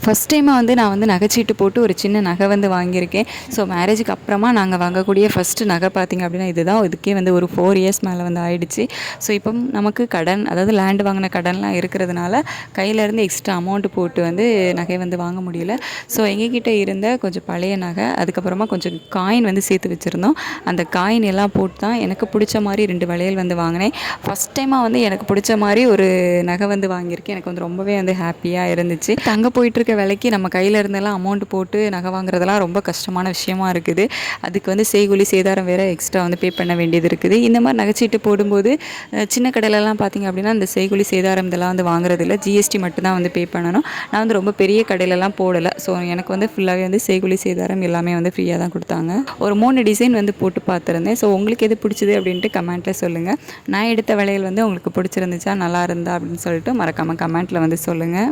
First டைமாக வந்து நான் வந்து நகைச்சீட்டு போட்டு ஒரு சின்ன நகை வந்து வாங்கியிருக்கேன். ஸோ மேரேஜுக்கு அப்புறமா நாங்கள் வாங்கக்கூடிய ஃபஸ்ட்டு நகை பார்த்திங்க அப்படின்னா இதுதான். இதுக்கே வந்து ஒரு 4 இயர்ஸ் மேலே வந்து ஆயிடுச்சு. ஸோ இப்போ நமக்கு கடன், அதாவது லேண்டு வாங்கின கடன்லாம் இருக்கிறதுனால கையிலேருந்து எக்ஸ்ட்ரா அமௌண்ட்டு போட்டு வந்து நகை வந்து வாங்க முடியல. ஸோ எங்ககிட்ட இருந்த கொஞ்சம் பழைய நகை, அதுக்கப்புறமா கொஞ்சம் காயின் வந்து சேர்த்து வச்சுருந்தோம். அந்த காயின் எல்லாம் போட்டு தான் எனக்கு பிடிச்ச மாதிரி 2 வளையல் வந்து வாங்கினேன். ஃபஸ்ட் டைமாக வந்து எனக்கு பிடிச்ச மாதிரி ஒரு நகை வந்து வாங்கியிருக்கேன். எனக்கு வந்து ரொம்பவே வந்து ஹாப்பியாக இருந்துச்சு. தங்க போயிட்டுருக்க விலைக்கு நம்ம கையில் இருந்தெல்லாம் அமௌண்ட் போட்டு நகை வாங்குறதெல்லாம் ரொம்ப கஷ்டமான விஷயமா இருக்குது. அதுக்கு வந்து செய்கூலி சேதாரம் வேறு எக்ஸ்ட்ரா வந்து பே பண்ண வேண்டியது இருக்குது. இந்த மாதிரி நகைச்சீட்டு போடும்போது சின்ன கடையிலலாம் பார்த்திங்க அப்படின்னா இந்த செய்கூலி சேதாரம் இதெல்லாம் வந்து வாங்குறதில்ல. ஜிஎஸ்டி மட்டும் தான் வந்து பே பண்ணணும். நான் வந்து ரொம்ப பெரிய கடையிலலாம் போடலை. ஸோ எனக்கு வந்து ஃபுல்லாகவே வந்து செய்கூலி சேதாரம் எல்லாமே வந்து ஃப்ரீயாக தான் கொடுத்தாங்க. ஒரு 3 டிசைன் வந்து போட்டு பார்த்துருந்தேன். ஸோ உங்களுக்கு எது பிடிச்சது அப்படின்ட்டு கமெண்ட்டில் சொல்லுங்கள். நான் எடுத்த வளையல் வந்து உங்களுக்கு பிடிச்சிருந்துச்சா, நல்லா இருந்தா அப்படின்னு சொல்லிட்டு மறக்காமல் கமெண்ட்டில் வந்து சொல்லுங்கள்.